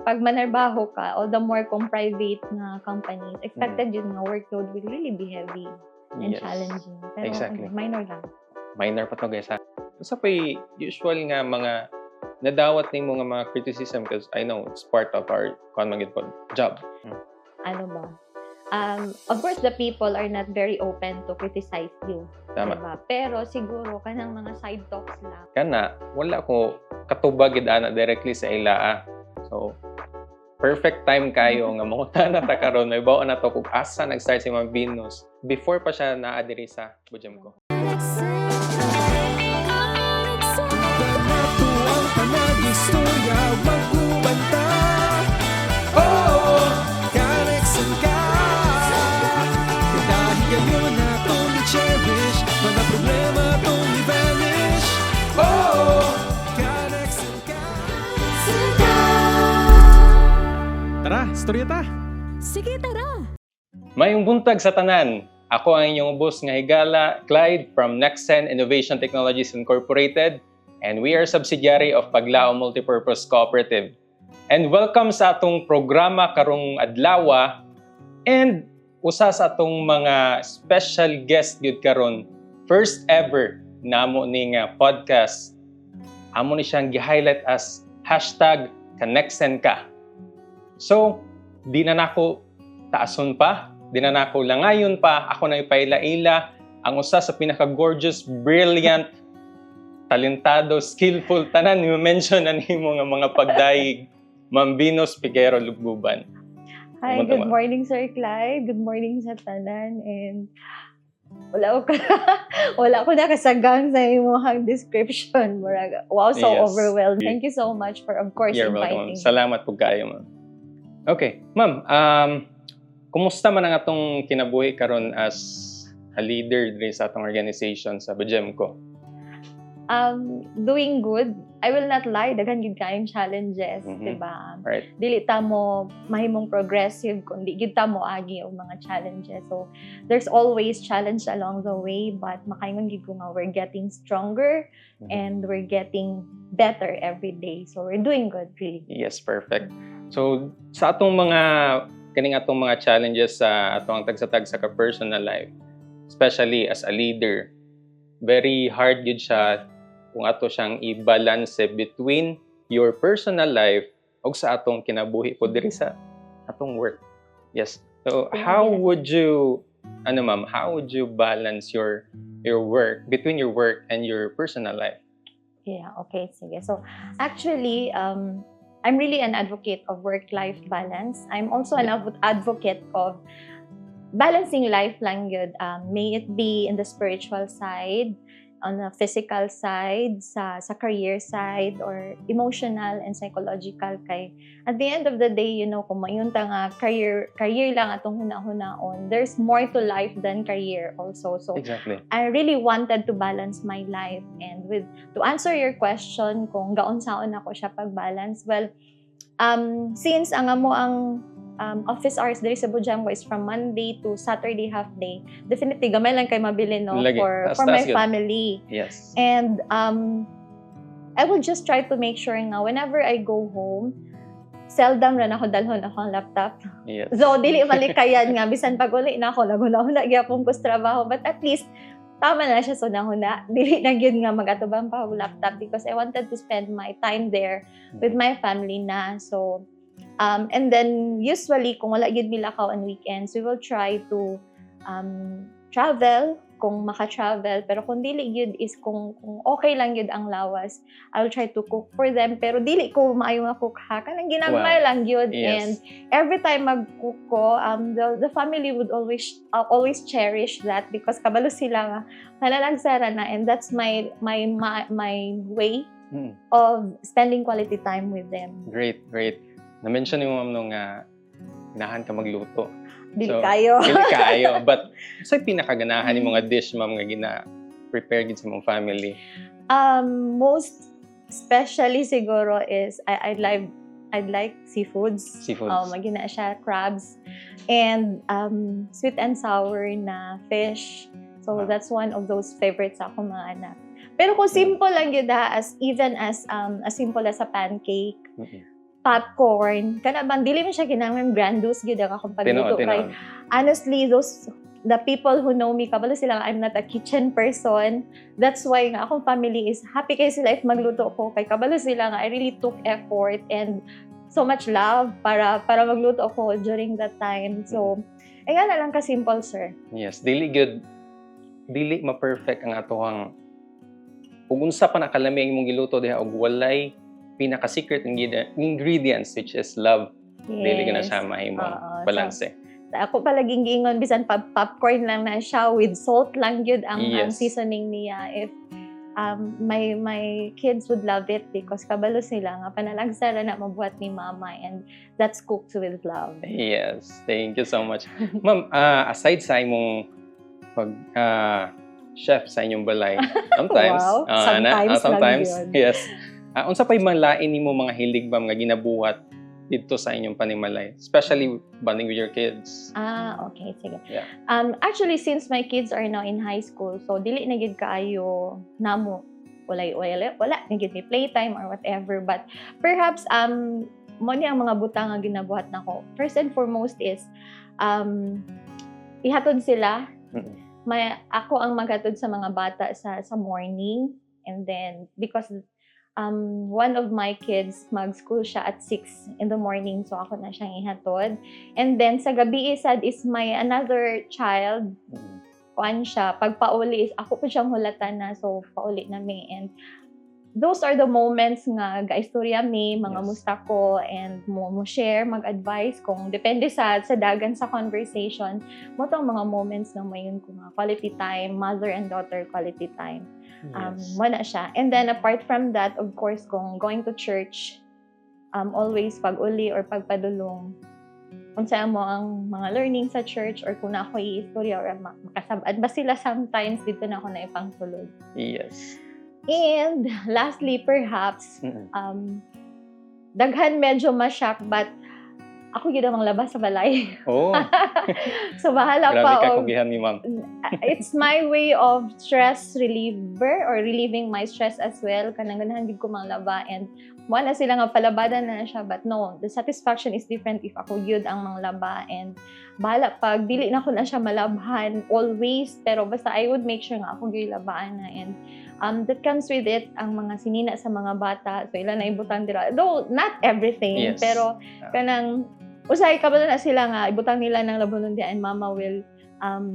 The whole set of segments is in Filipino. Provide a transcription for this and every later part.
pag manarbaho ka, all the more kung private na companies, expected yun nga workload will really be heavy and challenging. Pero exactly. Minor lang. Minor pa to guys ha. Sa pa'y usual nga mga nadawat ni mo nga mga criticism because I know it's part of our job. Ano ba? Of course, the people are not very open to criticize you. Tama. Diba? Pero siguro, kanang mga side talks lang. Kana, wala ko katubag ana directly sa ilaa. So, perfect time kayo nga manguta na ta karon may bawa na to kung asa nag-start si Ma'am Venus before pa siya naa diri sa Bujam ko. Tara, storya ta! Sige, tara! Mayong buntag sa tanan. Ako ang inyong boss nga higala, Clyde from Nexen Innovation Technologies Incorporated, and we are subsidiary of Paglao Multipurpose Cooperative. And welcome sa atong programa karong adlaw and usa sa atong mga special guest gyud karon. First ever namo ning podcast. Amo ni siyang gi-highlight as #kanexenka. So, di na nako taason pa, di na nako langayon pa, ako na ipaila-ila ang usa sa pinaka-gorgeous, brilliant, talentado, skillful, tanan ni mention na nimo nga mga pagdaig, Ma'am Venus Figuero Lugbuban. Hi, good morning Sir Clyde. Good morning sa tanan. And wala ko nakasagang sa imong description. Wow, so overwhelmed. Thank you so much for, of course, You're inviting. Welcome. Salamat po kayo, ma'am. Okay, ma'am, kumusta man ang atong kinabuhi karon as a leader diri sa atong organization sa Bujam ko? Doing good. I will not lie, daghan gyud kayong challenges, diba? Right. Dili ta mo mahimong progressive kundi gyud ta mo agi og mga challenges. So there's always challenge along the way, but makaingon gyud ko nga we're getting stronger and we're getting better every day. So we're doing good, really. Yes, perfect. So sa atong mga challenges sa atong tag sa personal life, especially as a leader, very hard gyud siya kung ato siyang i-balance between your personal life ug sa atong kinabuhi po diri sa atong work. Yes. So how would you balance your work between your work and your personal life? Yeah, okay, sige. So actually, I'm really an advocate of work-life balance. I'm also an advocate of balancing life lang yun. May it be in the spiritual side, on the physical side, sa career side, or emotional and psychological. Kay at the end of the day, you know, kung mayunta nga career lang atong huna-hunaon, there's more to life than career also. So exactly. I really wanted to balance my life, and to answer your question kung gaon-saon ako siya pag-balance, well, since ang office hours diri sa Bujam is from Monday to Saturday half day, definitely gamay lang kay mabili no for my family. Yes. And I will just try to make sure nga whenever I go home, seldom ra ako dalhon akong laptop. Yes. So dili malikayan nga bisan pag uli na ako laghuna gyapon ko sa trabaho, but at least tama na siya, so nahuna. Dili na gyud nga magatubang pa og laptop because I wanted to spend my time there with my family na. So and then usually kung wala gyud milakaw on weekends, we will try to travel kung maka-travel, pero kung dili gyud is kung okay lang gyud ang lawas, I'll try to cook for them, pero dili ko maayo nga cook ha, kanang ginagmay lang gyud. Yes. And every time mag-cook ko, the family would always cherish that because kabalo sila nga manalagsara na, and that's my way of spending quality time with them. Great. Na-mention mo, ma'am, nung ganahan ka magluto. Dili kayo. But sa pinakaganahan ni mga dish, ma'am, nga gina-prepare gid sa mong family? Most especially siguro is I'd like seafoods. Magina siya, crabs. And sweet and sour na fish. So that's one of those favorites sa akong mga anak. Pero kung simple lang yun as simple as a pancake, popcorn. Kana bang dili man siya kinahanglan grandiose gyud ang akong pagluto kay Tinood. honestly the people who know me kabalo sila nga, I'm not a kitchen person. That's why nga akong family is happy kay sila if magluto ko kay kabalo sila nga I really took effort and so much love para magluto ako during that time. So ay nga na lang ka simple, sir. Yes, dili ma-perfect ang atoang ug unsa pa nakalami ang imong giluto diha ug walay pinaka-secret ingredients which is love. Dili ka na siya mahimong Oo. balanse. So, ako palaging giingon bisan popcorn lang na siya with salt lang gyud ang Yes. seasoning niya. If my kids would love it because kabalo sila nga panalagsara na mabuhat ni mama and that's cooked with love. Yes, thank you so much. Ma'am, aside sa imong pag chef sa inyong balay, sometimes, Wow, sometimes lang sometimes, yun. yes. Unsa pa'y malain nimo mga hilig ma'am nga ginabuhat dito sa inyong panimalay, especially bonding with your kids? Okay, sige. Yeah. Actually, since my kids are now in high school, so dili na gid kaayo namo wala na gid may playtime or whatever, but perhaps mo ni ang mga butang nga ginabuhat nako. First and foremost is ihatod sila. Mm. Ako ang maghatod sa mga bata sa morning, and then because one of my kids mag-school siya at 6 in the morning, so ako na siyang ihatod. And then sa gabi is my another child, kuan siya, pag pauli is ako po siyang hulatan na, so pauli na mi. And those are the moments nga gaistorya mi, mga Yes. musta ko, and mo share, mag-advise kung depende sa dagan sa conversation. Mo tong mga moments na mayon ko nga quality time, mother and daughter quality time. Yes. Wala siya. And then apart from that, of course, kung going to church, always pag-uli or pagpadulong, unsa mo ang mga learning sa church or kung na ako i-istorya or makasabad ba sila sometimes, dito na ako na ipangsulod. Yes. And lastly, perhaps, Mm-mm. daghan medyo ma-shock, but ako yun namang labas sa balay. Oh, So bahala grabe pa. ka kugihan ni ma'am. It's my way of stress reliever or relieving my stress as well. Kanang ganahan gid ko manglaba, and wala sila nga palabadan na siya, but no, the satisfaction is different if ako yun ang manglaba, and bahala pag dili na ko na siya malabhan always, pero basta I would make sure nga ako gyud labaan na. And that comes with it ang mga sinina sa mga bata, so ilan na ibutang dira, though not everything, Yes. pero kanang usay kabalo na sila nga ibutang nila ng labunon and mama will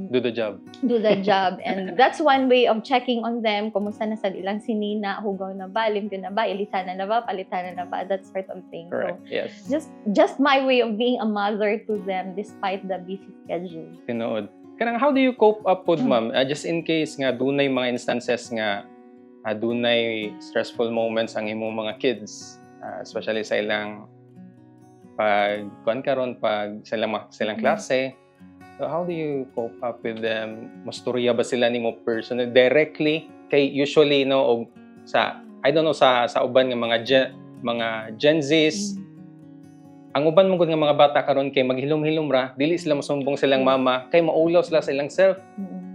Do the job. do the job. And that's one way of checking on them. Kumusta na sa ilang sinina, hugaw na ba, limpyo na ba, ilisan na ba, palitan na ba, that sort of thing. Correct. Yes. So, just my way of being a mother to them despite the busy schedule. Tinood. Kanang how do you cope up pod ma'am? Just in case nga dunay mga instances nga dunay stressful moments ang imong mga kids, especially sa ilang pag silang klase. So how do you cope up with them? Masturya ba sila nimo personally directly kay usually no og sa I don't know sa uban nga mga Gen Zs, ang uban mong nga mga bata karon kay maghilom-hilom ra, dili sila masumbong silang mama kay maulaw sila sa ilang self,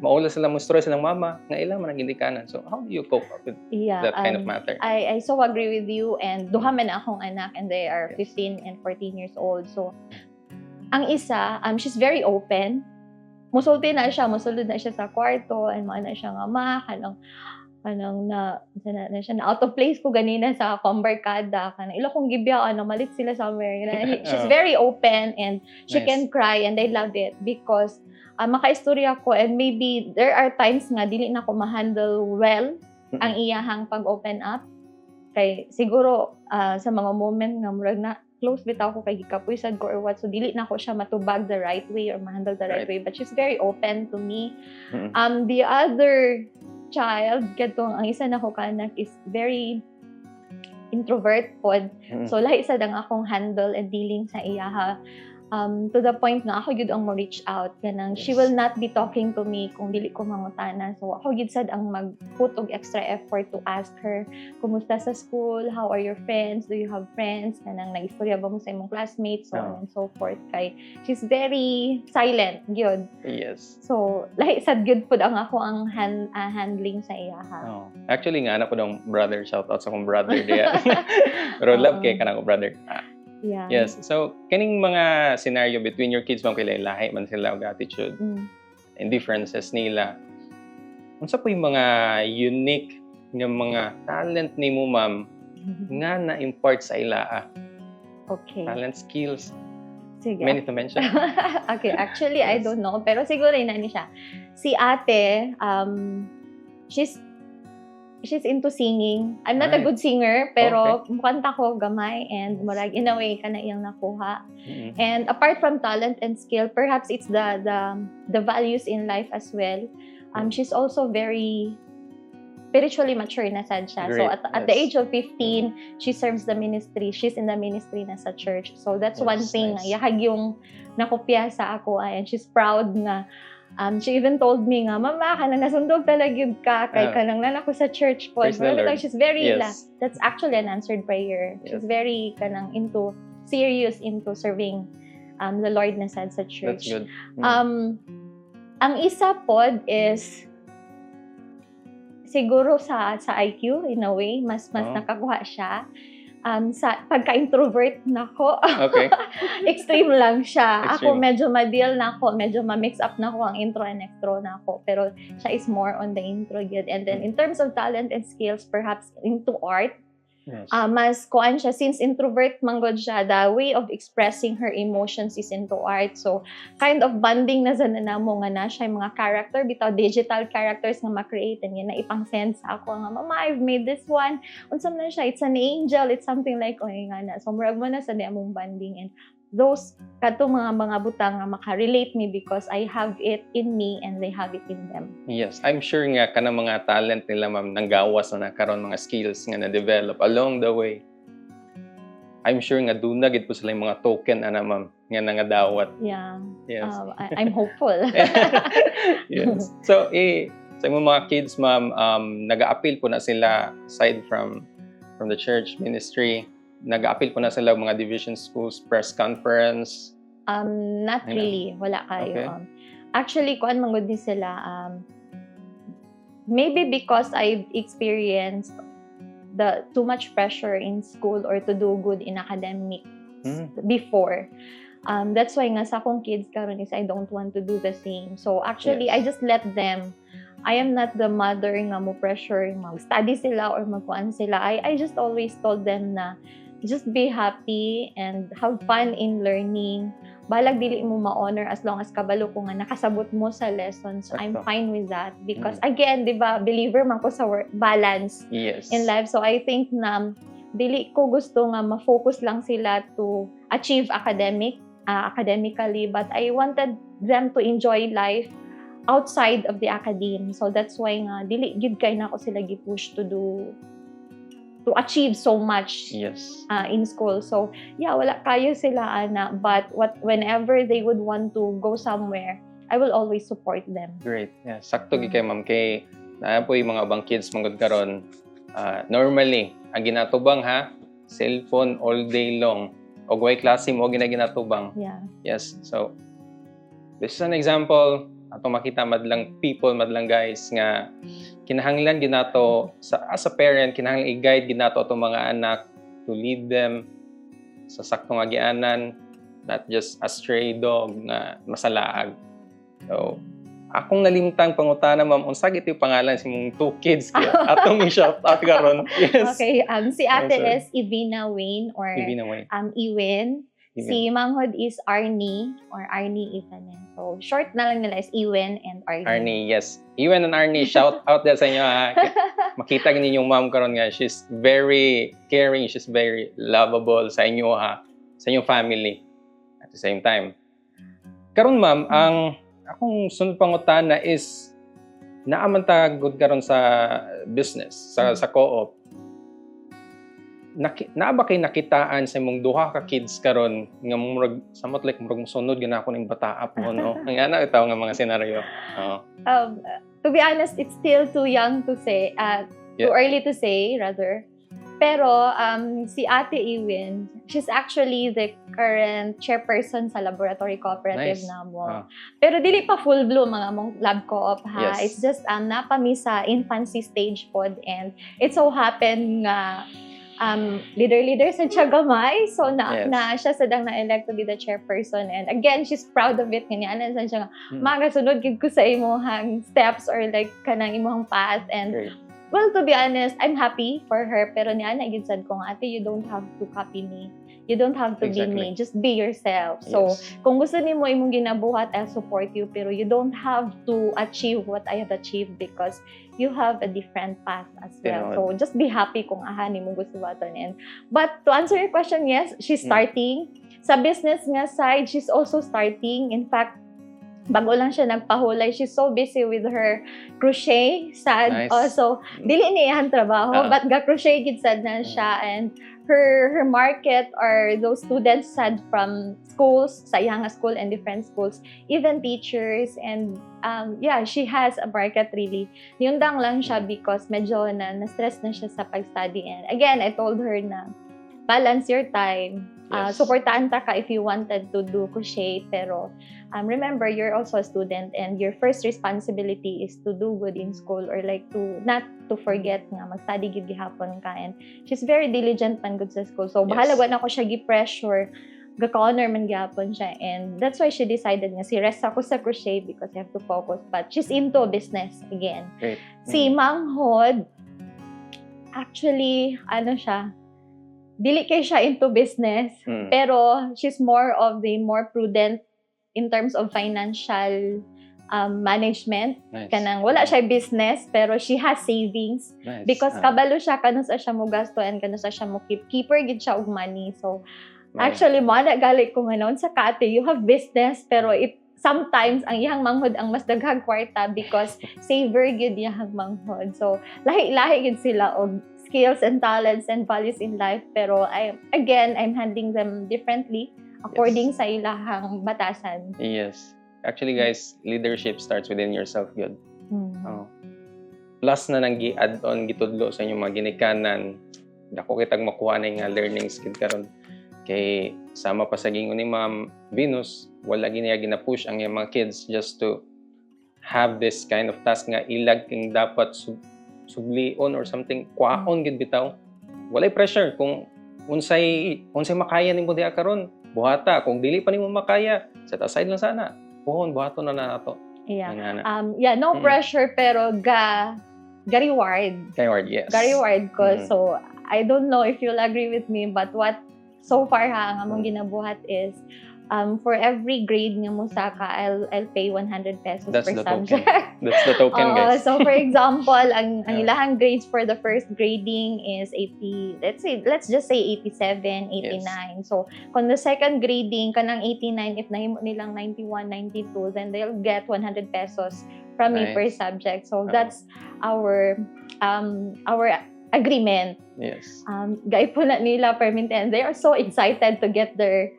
maulaw sila mo stress silang mama nga ilang man ang gindikanan. So how do you cope up with Yeah, that kind of matter? I so agree with you, and duha man akong anak and they are Yes. 15 and 14 years old. So ang isa, she's very open. Musulti na siya, musulod na siya sa kwarto, and mga na siya nga kanang na siya na out of place ko ganina sa barkada, kanang ilo kong gibya malit sila somewhere. She's very open, and she Nice. can cry, and I love it because makaistorya ko, and maybe there are times nga dili na ko ma-handle well ang iyahang pag-open up. Kay siguro sa mga moment nga murag na close bitaw ko kay gikapuisan ko or what, so dili na ko siya matubag the right way or ma-handle the right way, but she's very open to me. The other child, katong ang isa na ko kanak is very introvert pod. So lahi sad ang akong handle and dealing sa iyaha. To the point na ako yun ang mo-reach out. Kanang, she Yes. will not be talking to me kung dili ko mangutana. So ako yun sad ang mag-put og extra effort to ask her, kumusta sa school? How are your friends? Do you have friends? Kanang, naistorya ba mo sa imong classmates? So on and so forth. Kay, she's very silent, yun. Yes. So, lahi sad good po ang ako ang handling sa iyaha. Oh. Actually nga anak ko dong brother, shout out sa akong brother diya. Pero love kay kanang ko brother. Yeah. Yes. So, kaning mga scenario between your kids, ma'am, kay lahi man sila og attitude Mm. and differences nila. Unsa po yung mga unique nga mga talent nimo, ma'am, nga na-impart sa ilaa? Okay. Talent, skills, Sige. many to mention. Okay, actually, I Yes. don't know. Pero siguro yun na siya. Si ate, she's into singing. I'm not a Right. good singer, pero mukanta ko gamay and murag in a way ka na iyang nakuha. Mm-mm. And apart from talent and skill, perhaps it's the values in life as well. She's also very spiritually mature na sad siya. So Great, at the yes. age of 15, she serves the ministry. She's in the ministry na sa church. So that's one Yes, thing. nice. Yahag yung nakopya sa ako and she's proud na she even told me nga, Mama, kanang nasundog talaga ka kay kanang nan ako sa church po. Praise the Lord. She's very Yes. that's actually an answered prayer. Yes. She's very kanang serious into serving the Lord na sad sa That's church. good. Ang isa pod is siguro sa IQ in a way mas nakakuha siya. Sa pagka-introvert nako. Okay. Extreme lang siya. Ako Extreme. medyo ma-deal na ako, medyo ma-mix up na ako ang intro and extro na ako. Pero siya is more on the intro yun. And then in terms of talent and skills, perhaps into art, Yes. mas kuan siya since introvert manggod siya, the way of expressing her emotions is into art. So kind of bonding na sa nanamo nga na siya yung mga character bitaw digital characters nga ma-create and yun na ipang send sa ako nga, Mama, I've made this one. Unsa man siya, it's an angel, it's something like nga na. So murag mo na sa among bonding and those kato mga butang nga maka-relate me because I have it in me and they have it in them. Yes, I'm sure nga kanang mga talent nila, ma'am, nanggawas na karon mga skills nga na-develop along the way. I'm sure nga doon na gid po sila yung mga token ana, ma'am, nga nangadawat. Yeah. Yes. I'm hopeful. Yes. So, sa mga kids, ma'am, nag-a-appeal po na sila aside from the church ministry. Nag-a-appeal po na sila mga division schools, press conference. Not Ayun. really. Wala kayo. Okay. Actually, kuan manggod ni sila. Maybe because I've experienced the too much pressure in school or to do good in academics before. That's why nga sa akong kids karon is I don't want to do the same. So actually, Yes. I just let them. I am not the mother nga mo pressure mag-study sila or magkuan sila. I just always told them na just be happy and have fun in learning. Balag dili mo ma-honor as long as kabalo ko nga nakasabot mo sa lessons. I'm Sakto. fine with that because again, 'di ba, believer man ko sa balance Yes. in life. So I think na dili ko gusto nga ma-focus lang sila to achieve academically, but I wanted them to enjoy life outside of the academe. So that's why nga dili gid kay na ako sila gi-push to achieve so much Yes. in school. So yeah, wala kayo sila ana, but whenever they would want to go somewhere, I will always support them. Great. Yeah, sakto gi kay ma'am kay naa po yung mga ubang kids manggod karon. Normally, ang ginatubang cellphone all day long. Og way klase mo ginatubang. Yeah. Yes. So this is an example ato makita madlang people, madlang guys nga kinahanglan ginato as a parent kinahanglan i-guide ginato atong mga anak to lead them sa saktong agianan, not just a stray dog na masalaag. So akong nalimtang pangutana, ma'am, unsa gid yung pangalan sa imong two kids kaya atong i-shout out karon. Yes. Okay, si ate sorry. is Ivina Wayne or Ibina way. Iwin. Si manghod is Arnie or Arnie Ivanen. So short na lang nila is Iwin and Arnie. Arnie, yes. Iwan and Arnie, shout out din sa inyo Makita ninyo yung mom karon nga, she's very caring, she's very lovable sa inyo sa inyong family at the same time. Karon, ma'am, ang akong sunod pangutana is naaman ta good karon sa business, sa co-op. Naa ba kay nakitaan sa imong duha ka kids karon nga murag samot like murag mosunod gyud ako ning bataap mo, no? Ang ana itaw nga mga senaryo. Oo. To be honest, it's still too young to say, too early to say rather. Pero si Ate Iwin, she's actually the current chairperson sa laboratory cooperative Nice. namo. Pero dili pa full bloom mga mong lab co-op ha. Yes. It's just napami sa infancy stage pod and it so happened nga leader sa siya gamay. So, Yes. na siya sadang na-elect to be the chairperson. And again, she's proud of it. Kanya, sa siya nga, magasunod gid ko sa imuhang steps or like kanang imuhang path. And Great. well, to be honest, I'm happy for her. Pero niya na gid sad ko nga, ate, you don't have to copy me. You don't have to be me. Just be yourself. So, Yes. kung gusto nimo imong ginabuhat, I'll support you. Pero you don't have to achieve what I have achieved because you have a different path as well. Tinood. So, just be happy kung aha nimo gusto baton. But to answer your question, yes, she's starting. Sa business nga side, she's also starting. In fact, bago lang siya nagpahulay, she's so busy with her crochet. Sad. Nice. Also, dili niya trabaho, but ga-crochet gid sad na siya. And her market are those students sad from schools, sa iyang school and different schools, even teachers. And yeah, she has a market really. Niundang lang siya because medyo na-stress na siya sa pag-study. And again, I told her na balance your time. Yes. Supportaan ta ka if you wanted to do crochet, pero remember, you're also a student and your first responsibility is to do good in school or like to not to forget nga mag-study gid gihapon ka. And she's very diligent man good sa school. So bahala gud ako siya gi-pressure, ga-corner man gihapon siya. And that's why she decided nga si rest ako sa crochet because I have to focus. But she's into business again. Great. Si Manghod, actually, siya, dili kay siya into business, pero she's more of the more prudent in terms of financial management. Nice. Kanang wala siya business, pero she has savings. Nice. Because kabalo siya, kanusa siya mo gasto and kanusa siya mo keeper gid siya og money. So, actually, mo na gali ko ngayon sa kate, you have business, pero sometimes ang iyang manghod ang mas daghang kwarta because saver gid iyang manghod. So, lahi-lahi gid sila og skills and talents and values in life, pero I'm handling them differently according sa ilahang batasan. Yes. Actually, guys, leadership starts within yourself, good. Plus na nang gi-add-on gitudlo sa inyong mga ginikanan, dako kitag makuha na nga learning skill karon. Kay sama pa sa gingon ni Ma'am Venus, wala giniya gina-push ang iyang mga kids just to have this kind of task nga ilag king dapat sublion or something, kwaon gid bitaw. Walay pressure kung unsay makaya nimo diha karon, buhata. Kung dili pa nimo makaya, set aside lang sana. Buhaton na nato. Yeah. No pressure pero ga reward. Reward, yes. Ga reward ko. So I don't know if you'll agree with me, but what so far ang among ginabuhat is for every grade nga mo saka, I'll pay 100 pesos That's per the subject. That's the token, guys. So for example, ang ilahang grades for the first grading is 80, let's just say 87, 89. Yes. So kung the second grading kanang 89, if nahimo nilang 91, 92, then they'll get 100 pesos from me per subject. So that's our agreement. Yes. Gaipon na nila permanent. They are so excited to get their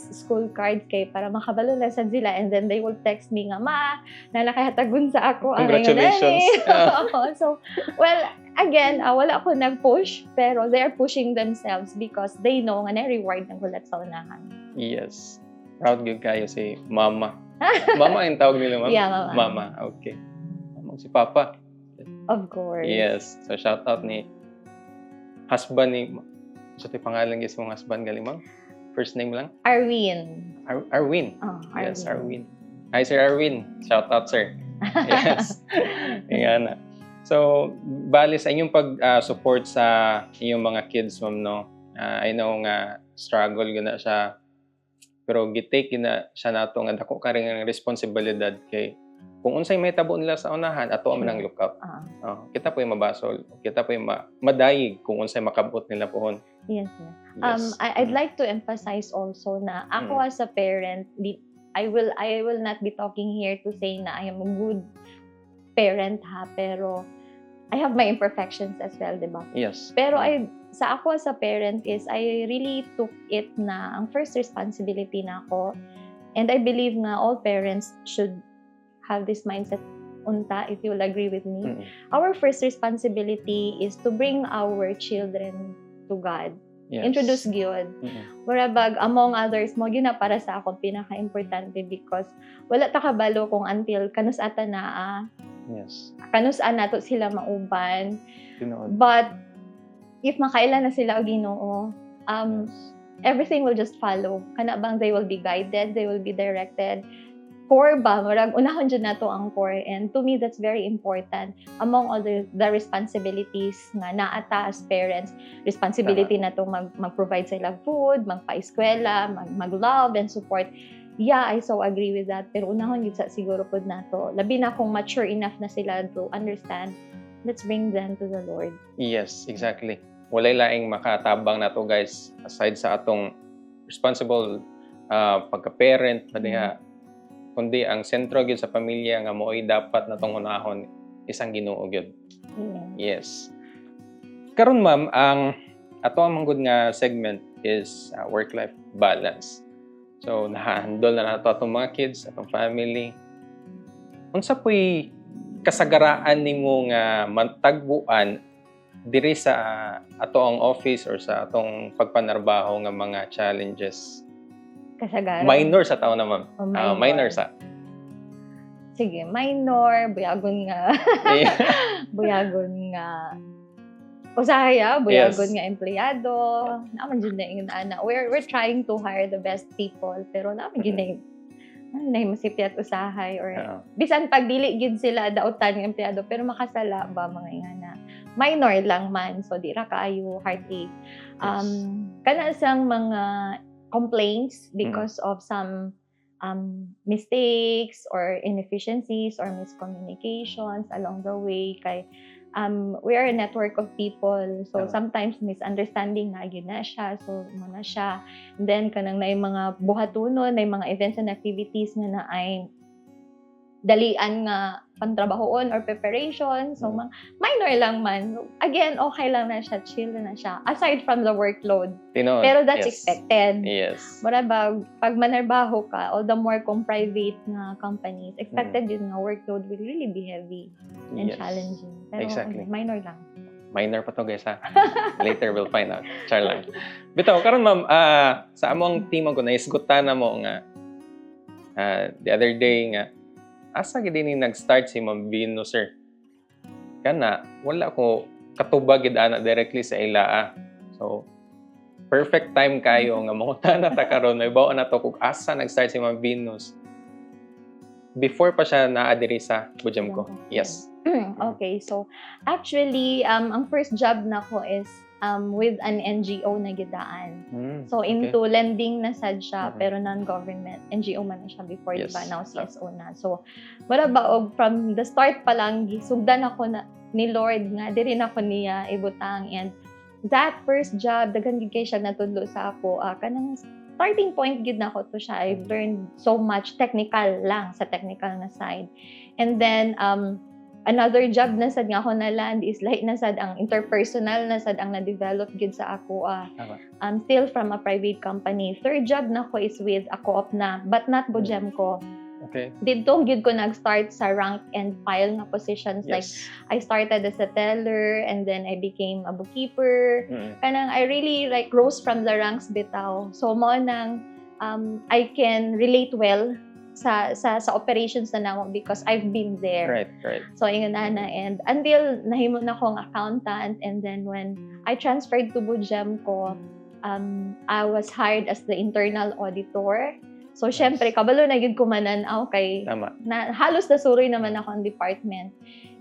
school cards kay para makabalo lesson sila, and then they will text me nga, ma, nakahatagon sa ako. Congratulations. So, well, again, wala ako nag-push, pero they are pushing themselves because they know nga na-reward ng gulat sa unahan. Yes. Proud good kayo si Mama. Mama ang tawag nila, Ma'am? Yeah, Mama. Mama, okay. Mama, si Papa. Of course. Yes. So, shout out ni husband ni, so ito pangalan guys mong husband, galing, Ma'am? First name lang? Arwin. Arwin. Arwin. Yes, Arwin. Hi, Sir Arwin. Shout out, sir. Yes. Ayan na. So, bali sa inyong pag-support sa inyong mga kids, Ma'am, no? I know nga, struggle gina siya. Pero gitake gina siya nato nga dako ka rin ang responsibilidad kay kung unsay may tabo nila sa unahan, ato man ang lookout. Kita po yung mabasol. Kita po yung madayig kung unsay makabot nila pohon. Yes, sir. Yes. I'd like to emphasize also na ako as a parent, I will not be talking here to say na I am a good parent pero I have my imperfections as well, di ba? Yes. Pero sa ako as a parent is I really took it na ang first responsibility na ako, and I believe nga all parents should have this mindset unta, if you'll agree with me. Our first responsibility is to bring our children to God. Yes. Introduce God. Wherabag, among others, mo yun na para sa akong pinaka-importante because wala ta kabalo kung until kanus ata na yes. kanus nato sila mauban. Tinood. But if makaila na sila og Ginoo, everything will just follow. Kana bang they will be guided, they will be directed. Core ba, marag unahon dyan nato ang core, and to me that's very important among all the responsibilities nga naata as parents. Responsibility na to mag-provide sa ilang food, magpa-eskwela, mag-love and support. Yeah, I so agree with that. Pero unahon yun sa siguro po nato, labi na kung mature enough na sila to understand, let's bring them to the Lord. Yes, exactly. Walay laing makatabang na to, guys, aside sa atong responsible pagka-parent, kundi ang sentro gyud sa pamilya nga mo'y dapat natong unahon isang Ginoo gyud. Yes. Karon ma'am, ang ato ang manggod nga segment is work-life balance. So nahandol na nato atong mga kids, atong family. Unsa puy kasagaraan nimo nga matagbuan diri sa ato ang office or sa atong pagpanarbaho nga mga challenges? Kasagaran. Minor sa taon na ma'am. Minor sa. Sige, minor, buyagon nga. Buyagon nga. Usaya, buyagon nga empleyado. Naman dyan na yung ana. We're trying to hire the best people, pero naman dyan na yung masipyat usahay or bisan pagdili gid sila dautan ng empleyado pero makasala ba mga ingana. Minor lang man, so di ra kaayo heartache. Kana sang mga complaints because of some mistakes or inefficiencies or miscommunications along the way kay we are a network of people, so sometimes misunderstanding na gyud na siya, so mo na siya. And then kanang na mga buhatunon, na mga events and activities nga na ay dalian nga pantrabahoon or preparation, so minor lang man. Again, okay lang na siya, chill na siya aside from the workload. Pero that's expected. Yes. Mura ba pag manarbaho ka, all the more kung private nga companies, expected yun nga workload will really be heavy and challenging. Pero exactly. Minor lang. Minor pa to, guys, ha? Later we'll find out. Char lang. Bitaw, karon ma'am, sa among team ko naisgutan na mo nga the other day nga asa gid ni nag-start si Ma'am Vino, sir? Kana wala ko katubag gid ana directly sa ila. So perfect time kayo nga mangutan na ta karon may bawo na to kung asa nag-start si Ma'am Venus. Before pa siya naa diri sa Bujemco. Yes. Okay, so actually ang first job nako is with an NGO na gidaan. So into lending na sad siya pero non-government. NGO man na siya before, diba? Now CSO na. So wala ba og from the start pa lang gisugdan ako na ni Lord nga diri na ko niya ibutang, and that first job daghan gid kay siya natudlo sa ako. Kanang starting point gid na ko to siya. I've learned so much technical lang sa technical na side. And then another job na sad nga ako na land is like na sad ang interpersonal na sad ang na-develop gid sa ako. Still from a private company. Third job na ko is with a co-op na, but not Bujemco. Okay. Dito gid ko nag-start sa rank and file na positions. Like I started as a teller and then I became a bookkeeper. Kanang I really like rose from the ranks bitaw. So mo nang I can relate well sa operations na namo because I've been there. Right. So ingon na and until nahimo na akong accountant, and then when I transferred to Bujemco, I was hired as the internal auditor. So syempre kabalo na gyud ko mananaw kay na halos nasuroy naman ako ang department.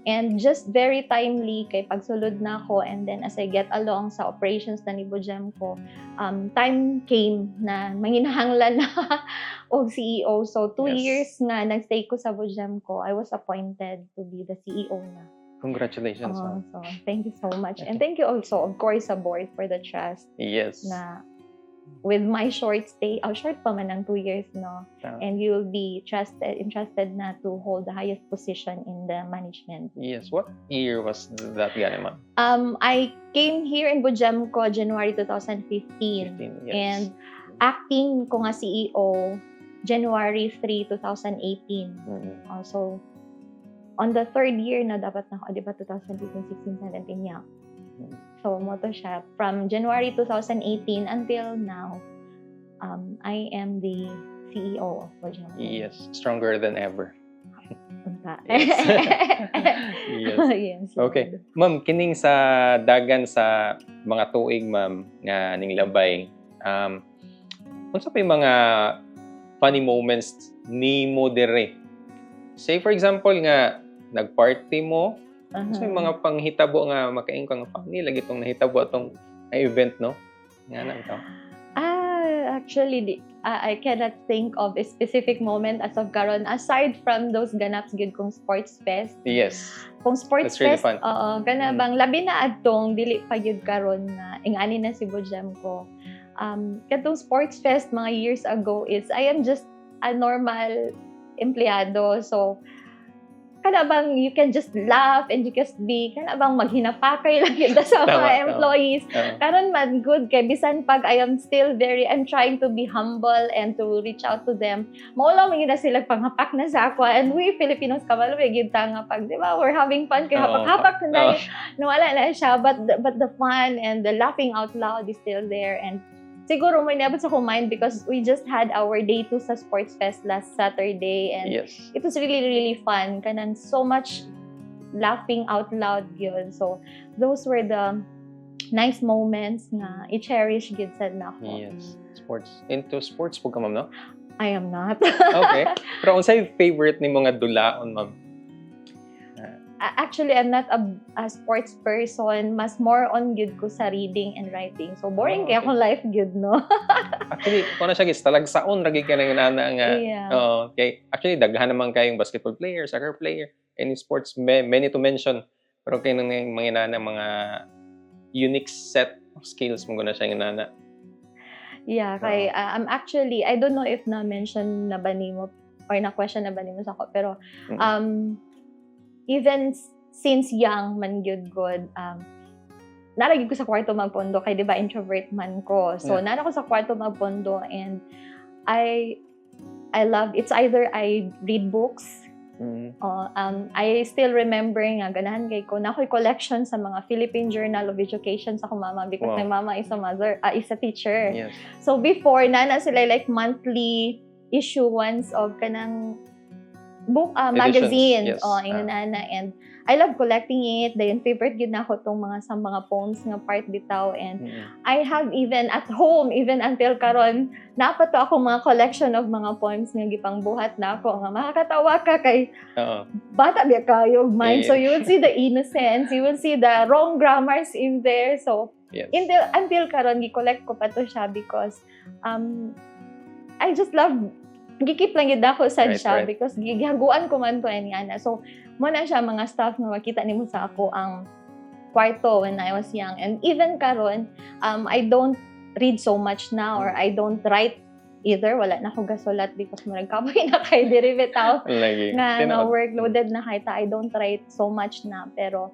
And just very timely kay pagsulod na ako, and then as I get along sa operations na ni Bujemco, time came na manginahanglan na og CEO. So 2 years nga nagstay ko sa Bujemco, I was appointed to be the CEO na. Congratulations. So thank you so much. And thank you also of course sa board for the trust. Yes. Na with my short stay, short pa man ang 2 years, no? And you'll be entrusted na to hold the highest position in the management. Yes. What year was that, ma'am? I came here in Bujemco January 2015. Yes. And acting ko nga CEO January 3, 2018. Also, on the third year na dapat na ako, di ba 2015, 16, 17 niya. So, mo to siya. From January 2018 until now, I am the CEO of Bujemco. Yes, stronger than ever. ka. Yes. Yes. Yes. Okay. Ma'am, kining sa dagan sa mga tuig, ma'am, nga ning labay. Unsa pa yung mga funny moments ni mo dire? Say for example nga nagparty mo, unsa yung mga panghitabo nga makaing ka nga funny lagi tong nahitabo atong event, no? Nga na ito. Actually, I cannot think of a specific moment as of karon aside from those ganaps gyud kong sports fest. Yes. Kung sports That's really fest, fun. gana bang labi na adtong dili pa gyud karon na ingani na si Bojam ko. Katong sports fest mga years ago is I am just a normal empleyado. So kana bang you can just laugh and you can be kana bang maghinapakay lang kita sa Tama, mga tama. employees. Karon man good kay bisan pag I'm trying to be humble and to reach out to them. Mao man na sila panghapak na sa ako, and we Filipinos kabalo may gid nga pag di ba we're having fun kay hapak-hapak na nawala na siya, but the fun and the laughing out loud is still there. And siguro may nabot sa mind because we just had our day 2 sa Sports Fest last Saturday, and Yes. it was really, really fun. Kanang so much laughing out loud yun. So, those were the nice moments na i-cherish gid sad na ako. Yes. Sports. Into sports po ka, ma'am, no? I am not. Okay. Pero unsay favorite ni mga dulaon, ma'am? Actually, I'm not a sports person. Mas more on gid ko sa reading and writing. So, boring kaya akong life gid, no? Actually, kung na siya gis, talagsaon ragi ka ng nana nga. Yeah. Okay. Actually, daghan naman kayong basketball player, soccer player, any sports, many to mention. Pero kayo nang mga nana, mga unique set of skills mo na siya ng nana. Yeah, kay actually, I don't know if na-mention na ba nimo or na-question na ba nimo sa ako, pero even since young man gyud god, naragid ko sa kwarto magpondo kay di ba introvert man ko. So nana ko sa kwarto magpondo, and I love, it's either I read books. I still remember nga ganahan kay ko na ako'y collection sa mga Philippine Journal of Education sa akong mama because my mama is a teacher. Yes. So before nana sila like monthly issuance of kanang book magazines. Yes. Inanana, and I love collecting it. Dayon favorite gid na ako tong mga poems nga part bitaw, and I have even at home even until karon napato ako mga collection of mga poems nga gipangbuhat na ako nga makakatawa ka kay bata biya kayo mind. So you will see the innocence, you will see the wrong grammars in there. So until karon gi-collect ko pa to siya because I just love gikip lang yun ako sa siya because gihaguan ko man to ana. So mo na siya mga stuff nga makita nimo sa ako ang kwarto when I was young. And even karon, I don't read so much now, or I don't write either. Wala na ako gasulat because maragkaboy na kay derivative nga workloaded na kay ta. I don't write so much na, pero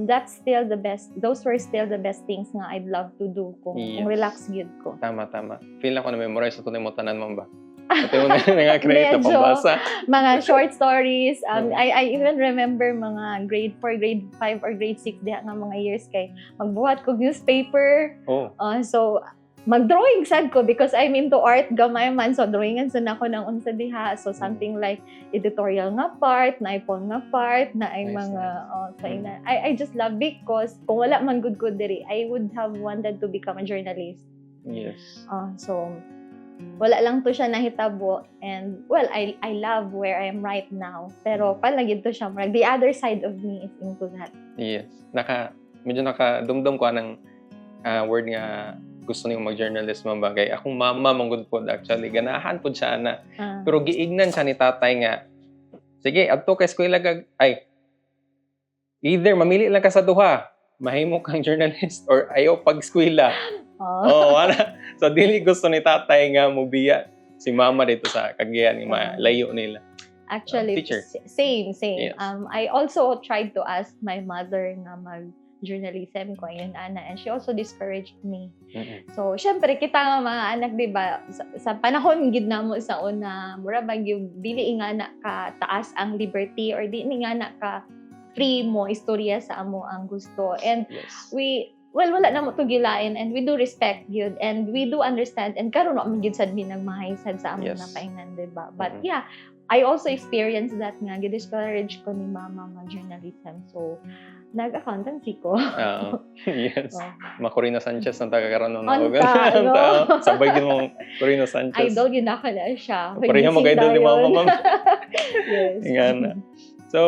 that's still the best. Those were still the best things nga I'd love to do kung relax gyud ko. Tama. Feel ako na memorize ito mo tanan, ma'am ba? Ito mo na nga-create na pambasa. Mga short stories. I even remember mga grade 4, grade 5, or grade 6 diha nga mga years kay magbuhat ko newspaper. So mag-drawing sad ko because I'm into art gamay man. So drawingan sa nako ng unsa diha. So something like editorial nga part, na ipon nga part, na ay mga I just love because kung wala man good diri, I would have wanted to become a journalist. Yes. So wala lang to siya nahitabo, and well, I love where I am right now, pero palagid to siya the other side of me is into that. Yes. Medyo nakadumdum ko ng word nga gusto niyo mag-journalist, ma'am bagay. Akong mama manggod po actually ganahan po siya na pero giignan siya ni tatay nga sige adto ka eskwela either mamili lang ka sa duha, mahimo kang journalist or ayaw pag-eskwela. Wala. So, dili gusto ni tatay nga mubiya si mama dito sa Cagayan, layo nila. Actually, same. Yes. I also tried to ask my mother nga mag-journalism ko, yun, ana, and she also discouraged me. So, syempre, kita nga mga anak, diba, sa panahon gid na mo sa una, mura ba yung dili nga na ka taas ang liberty, or dili nga na ka free mo istorya sa amo ang gusto. And wala na mo to gilain, and we do respect yun, and we do understand, and karon na man gyud sad mi nagmahay sad sa amo na paingan, diba? But I also experienced that nga, gi-discourage ko ni mama mag-journalism. So, nag-accountancy ko. Oo. Yes. Oh. Macorina Sanchez ang tagakaroon ng Anta, no? Sabay din mo Corina Sanchez. Idol, yun ako na siya. Pareho mag-idol ni mama, ma'am. Yes. Nga na. So,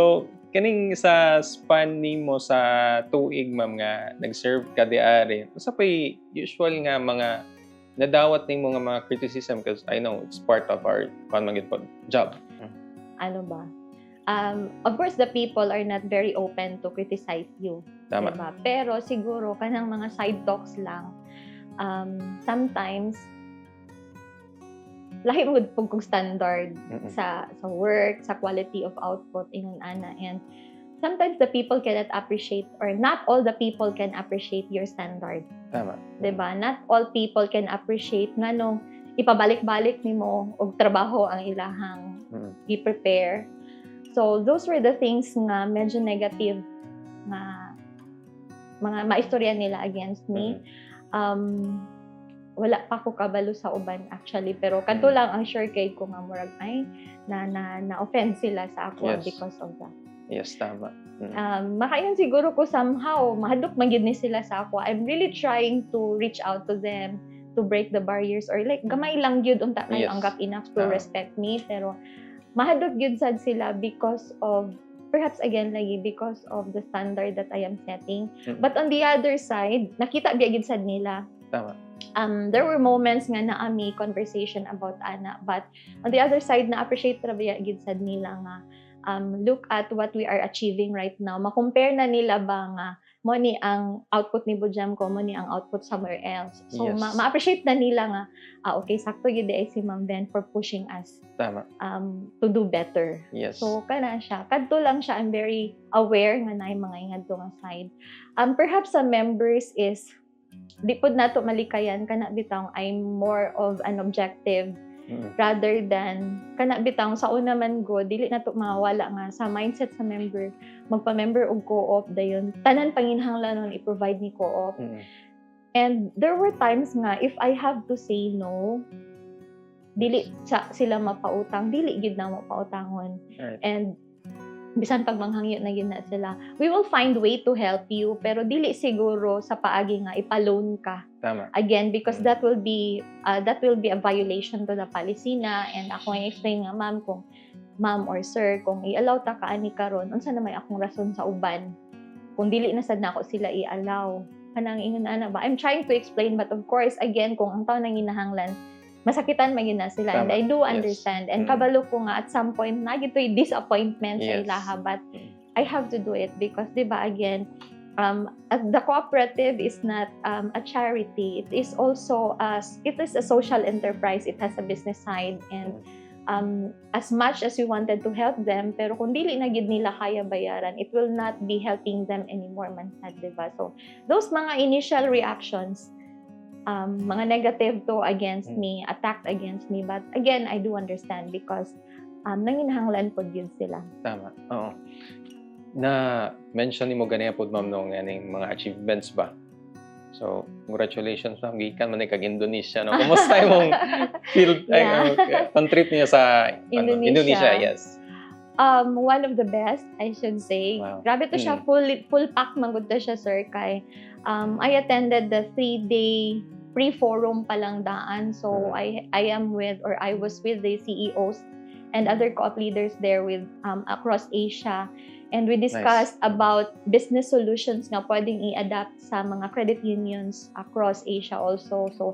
kaning sa span nimo sa tuig, ma'am, nga nag-serve ka di ari. Sa pay usual nga mga nadawat nimo nga mga criticism, because I know it's part of our job. Ano ba? Of course, the people are not very open to criticize you. Tama. Diba? Pero siguro, kanang mga side talks lang, sometimes, lahi mo kung standard sa work, sa quality of output, ingon ana. And sometimes the people cannot appreciate, or not all the people can appreciate your standard. Tama. Diba? Not all people can appreciate nga nung ipabalik-balik nimo og trabaho ang ilahang i-prepare. So, those were the things nga medyo negative nga mga maistorya nila against me. Wala pa ko kabalo sa uban actually, pero kanto lang ang sure kay ko nga murag ay na-offend sila sa ako because of that. Yes, tama. Makayon siguro ko somehow mahadlok man gyud ni sila sa ako. I'm really trying to reach out to them to break the barriers, or like gamay lang gyud unta kayo anggap enough to respect me, pero mahadlok gyud sad sila because of, perhaps again lagi, because of the standard that I am setting. But on the other side, nakita biya gyud sad nila. Tama. There were moments nga naami conversation about ana, but on the other side, na-appreciate ra biya gyud sad nila nga look at what we are achieving right now. Ma-compare na nila ba nga mo ni ang output ni Bujam ko, mo ni ang output somewhere else. So, ma-appreciate na nila nga, okay, sakto yun ay si Ma'am Ben for pushing us to do better. Yes. So, kana siya. Kadto lang siya, I'm very aware nga na yung mga ingad to nga side. Perhaps sa members is, di po na to malikayan, kana bitang I'm more of an objective rather than kana bitang sa una man go dili na to mawala nga sa mindset sa member, magpa-member og co-op dayon tanan panginahanglanon i-provide ni co-op. And there were times nga if I have to say no, dili sila mapautang, dili gid na mapautangon. And bisan pag manghangyo na gid na sila, we will find way to help you, pero dili siguro sa paagi nga ipa-loan ka. Tama. Again, because that will be a violation to the policy na, and ako ay explain nga ma'am or sir, kung i-allow ta kaani karon, unsa na may akong rason sa uban kung dili na sad nako sila i-allow. Kanang ingon ana ba, I'm trying to explain, but of course again, kung ang taon nang ginahanglan masakitan magina sila. Tama. And I do understand. And kabalo ko nga at some point na gito'y disappointment sa ilaha, but I have to do it because diba again, the cooperative is not a charity. It is also a social enterprise. It has a business side, and as much as we wanted to help them, pero kung dili na gid nila kaya bayaran, it will not be helping them anymore man sad, diba? So those mga initial reactions, mga negative to against me, attacked against me, but again I do understand because nanginahanglan pod yun sila. Tama. Oo. Na mention ni mo ganyan pod ma'am no nganing mga achievements ba. So, congratulations ma'am, gikan man kag Indonesia no. Kumusta imong field trip niya sa Indonesia? Yes. One of the best, I should say. Wow. Grabe to siya, full pack man gud to siya, sir, kay I attended the 3-day pre-forum pa lang daan. So I was with the CEOs and other co-op leaders there with across Asia, and we discussed about business solutions na pwedeng i-adapt sa mga credit unions across Asia also. So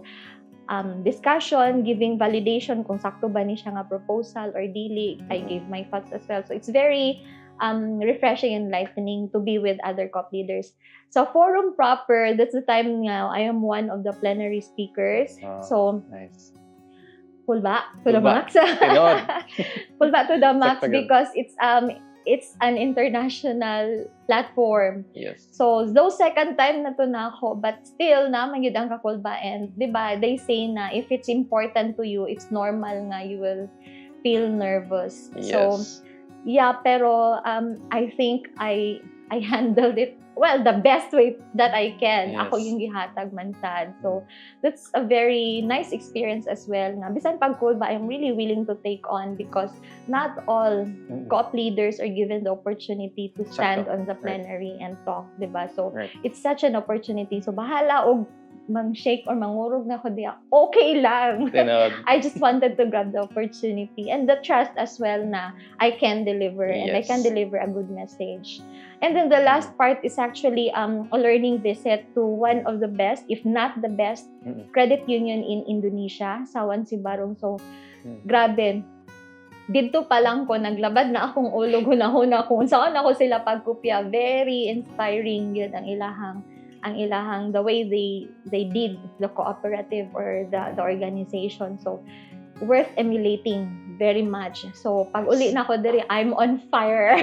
discussion, giving validation kung sakto ba ni siya nga proposal or dili. I gave my thoughts as well. So it's very refreshing and enlightening to be with other co-op leaders. So forum proper, that's the time nga I am one of the plenary speakers. So nice. Full back to the max. Full back to the max because it's an international platform. Yes. So those second time na to na ako, but still na magyud ang kakulba, and diba they say na if it's important to you, it's normal nga you will feel nervous. Yes. So yeah, pero I think I handled it well, the best way that I can. Yes. Ako yung gihatag man sad. So that's a very nice experience as well. Nga bisan pag cold ba, I'm really willing to take on because not all co-op leaders are given the opportunity to stand Sakto. on the plenary and talk, diba? So Right. it's such an opportunity. So bahala og mang-shake or mangurog na ko diya. Okay lang. Tinod. I just wanted to grab the opportunity and the trust as well na I can deliver and I can Yes. deliver a good message. And then the last part is actually a learning visit to one of the best, if not the best, credit union in Indonesia, Sawan Sibarong. So, grabe. Dito pa lang ko, naglabad na akong ulo, hunahuna kung saan ako sila pagkupya. Very inspiring yun ang ilahang the way they did the cooperative or the organization. So worth emulating very much. So pag uli na ko diri, I'm on fire.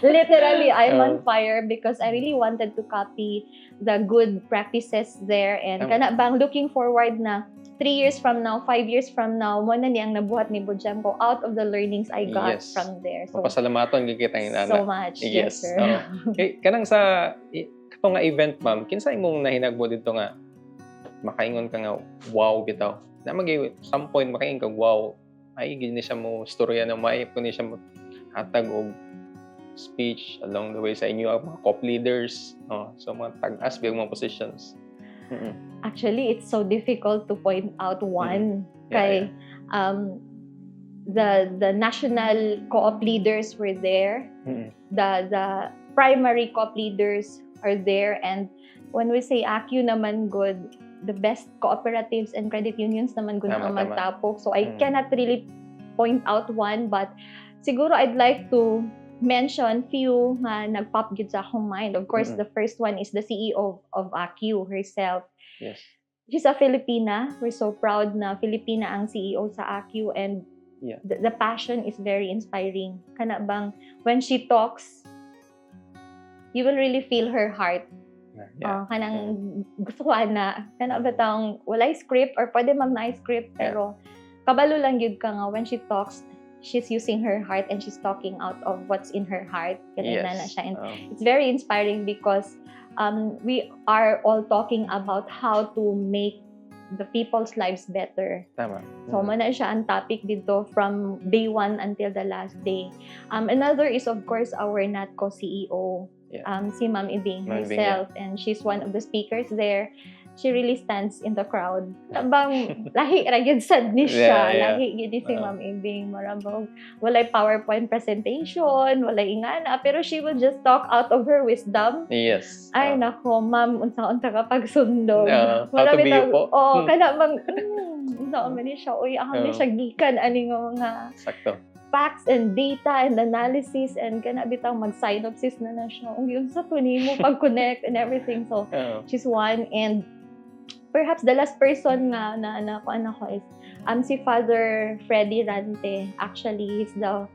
Literally, I'm on fire because I really wanted to copy the good practices there and kana bang looking forward na 3 years from now, 5 years from now, mo na niyang nabuhat ni Bujam ko out of the learnings I got Yes. from there. So Pasalamaton gikita yung so much. Yes, sir. Okay, kanang sa kato nga event, ma'am, kinsa imong nahinagbo dito nga makaingon ka nga wow bitaw. Na magi some point makaingon ka wow. Ay gini siya mo storya na may kuno siya mo hatag og speech along the way sa inyo mga cop leaders, so mga tag-as big mga positions. Actually, it's so difficult to point out one. Yeah, Kay the national co-op leaders were there. The primary co-op leaders are there, and when we say ACU naman good, the best cooperatives and credit unions naman good ang Tama. magtapok. So I cannot really point out one, but siguro I'd like to mention few nga nagpop gid sa akong mind. Of course, the first one is the CEO of ACU herself. Yes. She's a Filipina. We're so proud na Filipina ang CEO sa ACU, and the passion is very inspiring. Kana bang when she talks, you will really feel her heart. Kanang gusto ko na kana batang walay script or pwede mag-na script pero kabalo lang gyud ka nga when she talks, she's using her heart and she's talking out of what's in her heart. Kanina na siya. And it's very inspiring because we are all talking about how to make the people's lives better. Tama. So, mo na siya ang topic dito from day 1 until the last day. Another is, of course, our NATCO CEO, si Ma'am Ibing herself. And she's one of the speakers there. She really stands in the crowd. Tabang, lahi ragid sad ni siya. Lahi gid si Ma'am Ibing. Marabog, walay PowerPoint presentation, walay ingana. Pero she will just talk out of her wisdom. Yes. Ay, nako, ma'am, unsa-unsa ka pagsundog. How to be you po. Kana bang, unsa man ni siya, uy, aham ni siya gikan, ani nga mga Sakto. facts and data and analysis and kana bitang mag-synopsis na siya. Unsa po nimo pag-connect and everything. So, she's one. And perhaps the last person nga na kuan ako is si Father Freddy Rante. Actually, he's the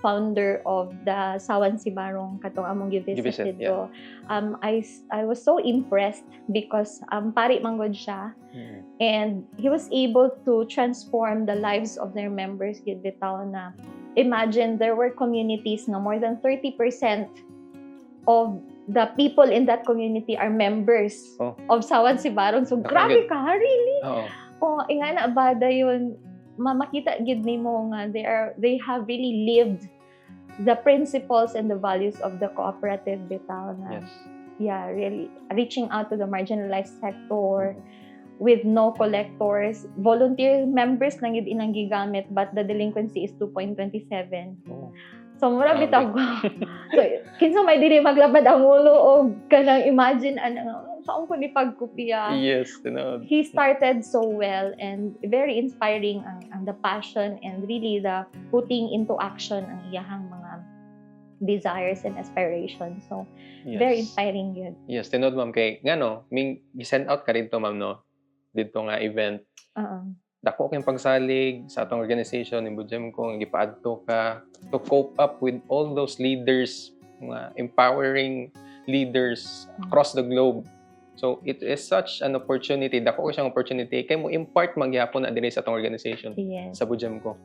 founder of the Sawan Sibarong katong among gi-visit dito. I was so impressed because pari manggod siya. And he was able to transform the lives of their members gid bitaw na imagine there were communities nga more than 30% of the people in that community are members of Sawan Sibarong. So grabe ka, really? Ingana bada yun, makita gid nimo nga they have really lived the principles and the values of the cooperative bitaw na really reaching out to the marginalized sector with no collectors. Volunteer members lang yun inang gigamit, but the delinquency is 2.27. So mura bitaw ko. So kinsa may dili maglabad ang ulo o kanang imagine saan ko ni pagkopya. Yes, tinod. He started so well and very inspiring ang the passion and really the putting into action ang iyahang mga desires and aspirations. So very inspiring yun. Yes, tinod ma'am kay ngano, ming gi-send out ka dito ma'am no. Dito nga event. Dako kayong pagsalig sa atong organization ni Bujam ko gipaadto ka to cope up with all those leaders, mga empowering leaders across the globe. So it is such an opportunity, dako siyang opportunity kay mo impart magyapon na diri sa atong organization sa Bujam ko.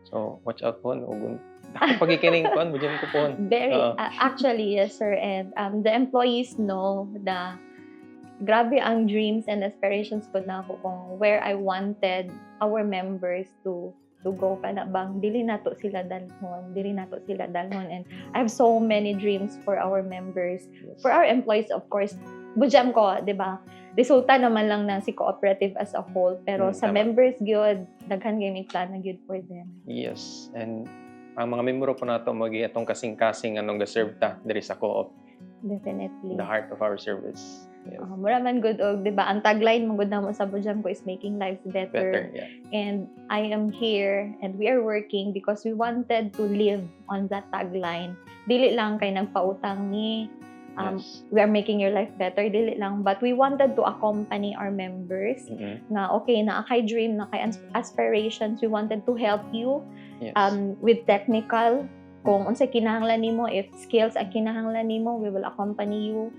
So watch out po, Ako pagkikining kuan mo dyan kupon. Very, Oo. actually, yes, sir. And the employees know na grabe ang dreams and aspirations ko na ako kung where I wanted our members to go ka na bang dili nato sila dalhon, and I have so many dreams for our members, for our employees, of course. Bujam ko, di ba? Resulta naman lang ng si cooperative as a whole, pero sa Tama. members gyud daghan gaming plan na gyud for them. Yes. And ang mga membro po nato magi atong kasing-kasing anong ga-serve ta diri sa co-op, Definitely. the heart of our service. Yes. Mura man good og, di ba? Ang tagline mo gud na mo sa Bujam ko is making lives Better, yeah. And I am here and we are working because we wanted to live on that tagline. Dili lang kay nagpautang ni Yes. we are making your life better, dili lang, but we wanted to accompany our members na okay na kay dream na kay aspirations. We wanted to help you Yes. with technical, kung unsay kinahanglan nimo, if skills ang kinahanglan nimo, we will accompany you.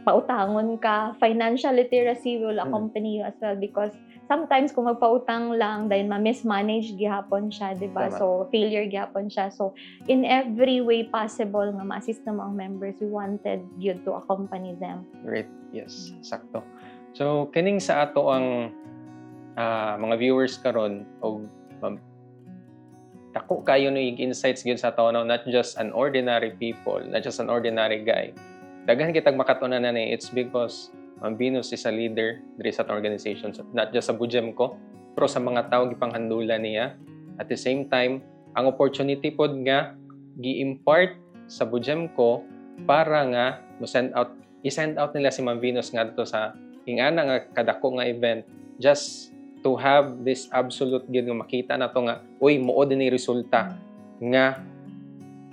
Pautangon ka, financial literacy, we will accompany you as well, because sometimes kung magpautang lang dahil ma-mismanage gihapon siya, di ba? Tama. So failure gihapon siya. So in every way possible nga ma-assist na mga members, we wanted you to accompany them. Great. Yes, sakto. So kining sa ato ang mga viewers karon og dako kayo no insights gyud sa tawo, not just an ordinary people, not just an ordinary guy. Daghan kitag makatunan na ni, it's because Ma'am Venus is a leader diri sa organization, not just sa Bujam ko, pero sa mga tao gipanghandulan niya. At the same time, ang opportunity pod nga gi-impart sa Bujam ko para nga i-send out nila si Ma'am Venus nga dito sa ingana nga kadako nga event, just to have this absolute gid nga makita na to nga uy muod ni resulta nga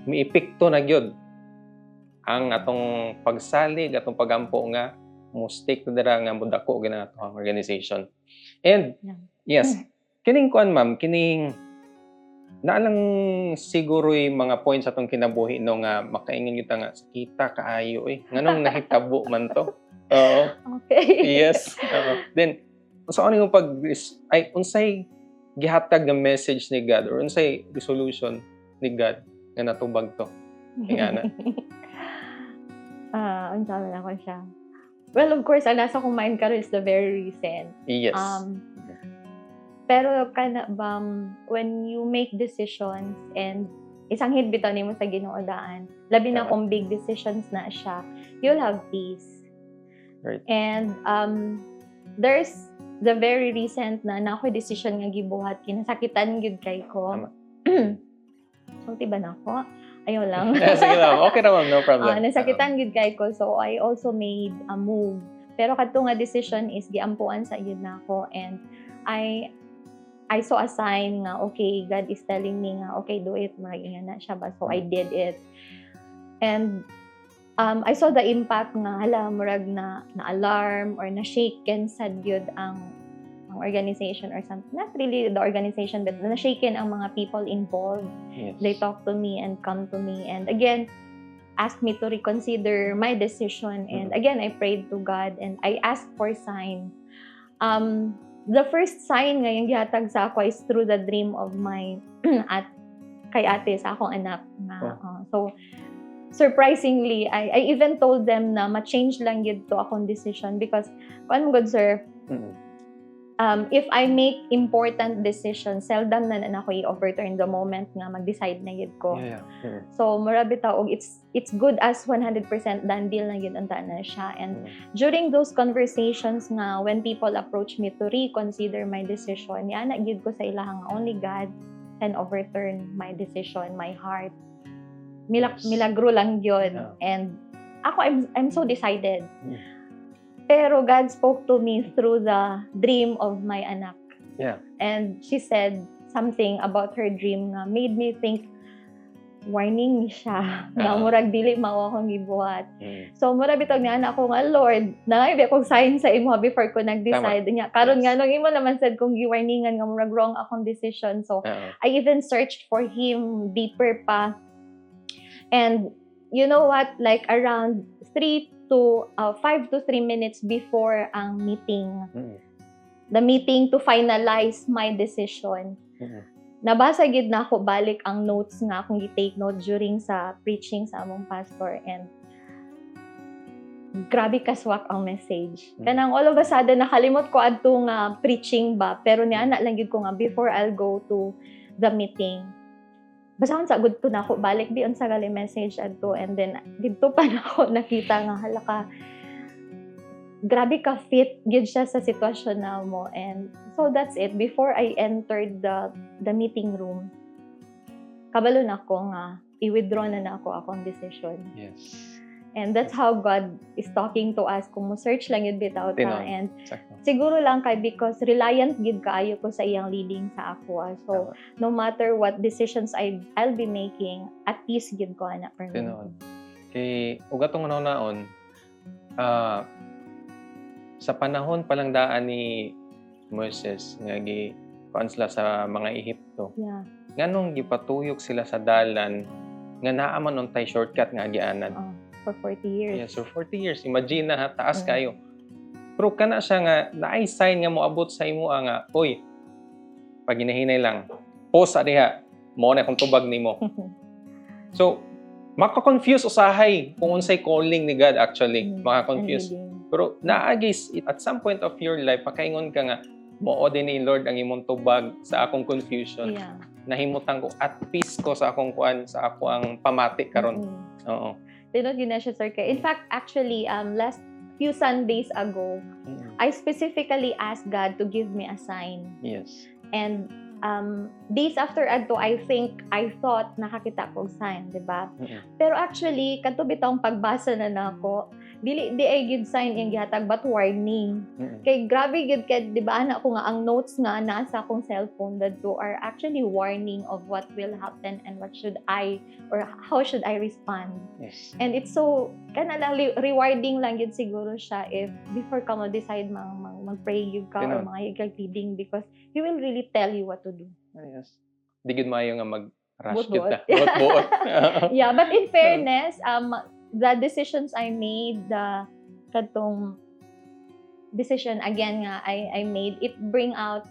miepekto na gyud ang atong pagsalig, atong pagampo nga mo stick to dira nga mudako gina atong organization. And yes, kining kuan ma'am, kining naalang siguro mga points atong kinabuhi no nga makaingon kita nga kita kaayo nganong nahitabo man to. Oo. Okay. Yes. Then so ano yung unsay gihatag nga message ni God or unsay resolution ni God nga natubag to? Ingana. Unsa man ako siya. Well, of course, ang nasa kong mind karon is the very recent. Yes. Pero kana bang when you make decisions and isang hit bitaw nimo sa Ginoo daan, labi na kung big decisions na siya, you'll have peace. Right. And there's the very recent na nakoy decision nga gibuhat, kinasakitan gyud kay ko. So tiba na ko. Ayaw lang. Sige lang. Okay na ma'am, no problem. Nasakitan gyud kay ko, so I also made a move. Pero kadto nga decision is giampuan sa gyud nako, and I saw a sign nga okay, God is telling me nga okay, do it, maging na siya ba. So I did it. And I saw the impact nga hala murag na alarm or na shaken sad gyud ang organization or something. Not really the organization, but na shaken ang mga people involved. Yes. They talk to me and come to me and again ask me to reconsider my decision, and again I prayed to God and I asked for sign. The first sign nga yung gihatag sa ako is through the dream of my kay ate sa akong anak na so surprisingly I even told them na ma-change lang yun to akong decision, because one good sir, if I make important decisions, seldom na ako i-overturn the moment nga mag-decide na yun ko. Yeah. So, murabi taog, it's good as 100% done deal na yun ang na siya. And during those conversations nga, when people approach me to reconsider my decision, yan na gid ko sa ilahang only God can overturn my decision, my heart. Milagro lang yun. Yeah. And ako, I'm so decided. Pero God spoke to me through the dream of my anak. Yeah. And she said something about her dream nga made me think, warning siya. Nga murag dili mao akong gibuhat. So mura bitog nga anak ko nga, Lord, nangaybi akong sign sa imo before ko nag-decide. Nya karon nga nung imo naman said kong gi-warningan nga murag wrong akong decision. So I even searched for him deeper pa. And you know what? Like around 5 to 3 minutes before ang meeting, the meeting to finalize my decision, nabasa gid na ako balik ang notes nga akong gi-take note during sa preaching sa among pastor, and grabe kaswak ang message. Kanang all of a sudden nakalimot ko adto nga preaching ba, pero niana lang gid ko nga before I'll go to the meeting. Basahon sa good to na ako balik di unsa gali message adto, and then didto pa na ako nakita nga hala ka grabe ka fit gid siya sa sitwasyon na mo. And so that's it. Before I entered the meeting room, kabalo na ako nga i-withdraw na ako akong decision. Yes. And that's how God is talking to us kung mo-search lang yun bitaw ta. Tinood. And Sakto. siguro lang kay because reliant gid kaayo ko sa iyang leading sa ako. So no matter what decisions I'll be making, at least gid ko ana per Tinood. Kay uga tong naon sa panahon palang daan ni Moses nga kuan sila sa mga Ehipto. Yeah. Nganong gipatuyok sila sa dalan nga naa man untay shortcut nga agianan. For 40 years. Yes, so 40 years. Imagine na ha, taas kayo. Pero kana siya nga naay sign nga moabot sa imo nga, oy, pag hinahinay lang, pause diha, mo na kung tubag nimo. So, maka-confuse usahay kung unsay calling ni God actually. Maka-confuse. Pero naagis, at some point of your life, pakaingon ka nga, mao din ni Lord ang imong tubag sa akong confusion. Yeah. Nahimutan ko at peace ko sa akong kuan, sa ako ang pamati karon. Oo. Tinod yun na siya, sir. In fact, actually, last few Sundays ago, I specifically asked God to give me a sign. Yes. And days after adto, I thought nakakita ko sign, di ba? Pero actually, kanto bitong pagbasa na nako, di ay good sign yung gihatag, but warning. Kay grabe gid kay di ba ana ko nga ang notes nga nasa akong cellphone that are actually warning of what will happen and what should I or how should I respond. Yes. And it's so kana lang rewarding lang gid siguro siya if before ka mo decide mag-pray yug ka or mga yug leading, because he will really tell you what to do. Yes. Di gid maayo nga mag-rush Buot-buot. kita. Buot-buot. Yeah, but in fairness, the decisions I made, the katong decision again nga I made, it bring out